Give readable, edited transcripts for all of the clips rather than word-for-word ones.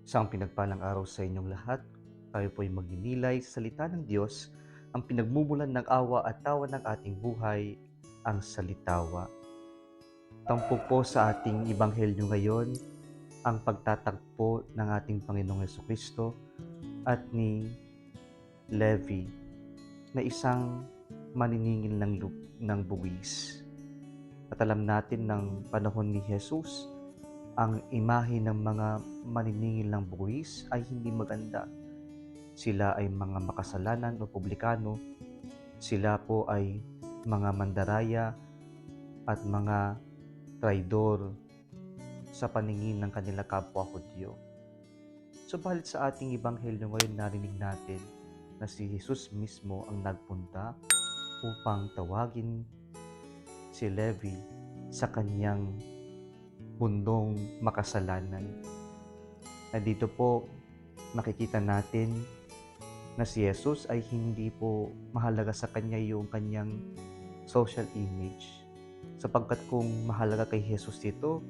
Isang pinagpalang araw sa inyong lahat. Tayo po ay magninilay sa salita ng Diyos, ang pinagmumulan ng awa at tawa ng ating buhay, ang salitawa. Tampok po sa ating ebanghelyo ngayon ang pagtatagpo ng ating Panginoong Jesucristo at ni Levi na isang maniningil ng buwis. At alam natin ng panahon ni Jesus, ang imahe ng mga maniningil ng buwis ay hindi maganda. Sila ay mga makasalanan o publikano. Sila po ay mga mandaraya at mga traidor sa paningin ng kanilang kapwa Hudyo. Subalit sa ating ebanghelyo ngayon narinig natin na si Jesus mismo ang nagpunta upang tawagin si Levi sa kanyang mundong makasalanan. Na dito po makikita natin na si Jesus ay hindi po mahalaga sa kanya yung kanyang social image. Sapagkat kung mahalaga kay Jesus ito,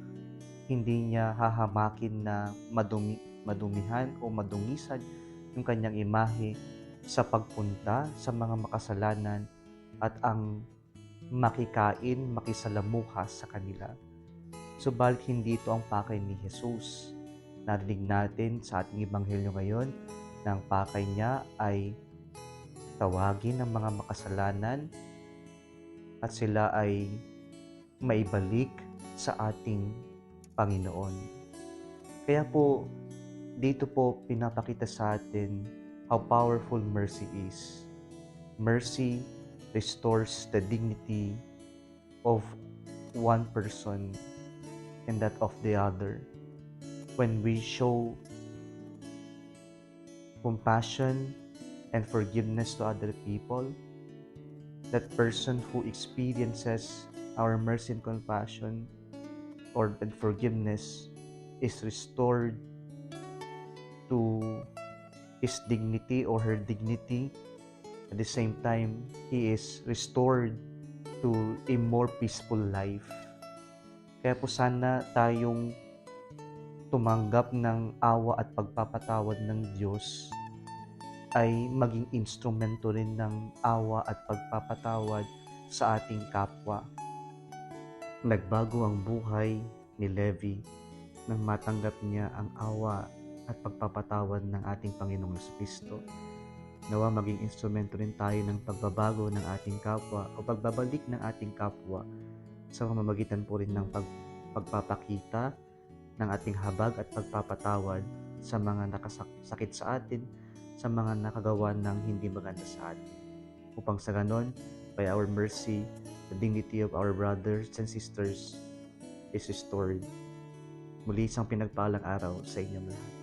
hindi niya hahamakin na madumihan o madungisan yung kanyang imahe sa pagpunta sa mga makasalanan at ang makikain, makisalamuha sa kanila. Subalit hindi ito ang pakay ni Jesus. Narinig natin sa ating ebanghelyo ngayon na ang pakay niya ay tawagin ng mga makasalanan at sila ay maibalik sa ating Panginoon. Kaya po, dito po pinapakita sa atin how powerful mercy is. Mercy restores the dignity of one person and that of the other. When we show compassion and forgiveness to other people, that person who experiences our mercy and compassion or forgiveness is restored to his dignity or her dignity. At the same time, he is restored to a more peaceful life. Kaya po sana tayong tumanggap ng awa at pagpapatawad ng Diyos ay maging instrumento rin ng awa at pagpapatawad sa ating kapwa. Nagbago ang buhay ni Levi nang matanggap niya ang awa at pagpapatawad ng ating Panginoong Jesucristo. Nawa maging instrumento rin tayo ng pagbabago ng ating kapwa o pagbabalik ng ating kapwa sa pamamagitan po rin ng pagpapakita ng ating habag at pagpapatawad sa mga nakasakit sa atin, sa mga nakagawa ng hindi maganda sa atin. Upang sa ganon, by our mercy, the dignity of our brothers and sisters is restored. Muli isang pinagpalang araw sa inyong lahat.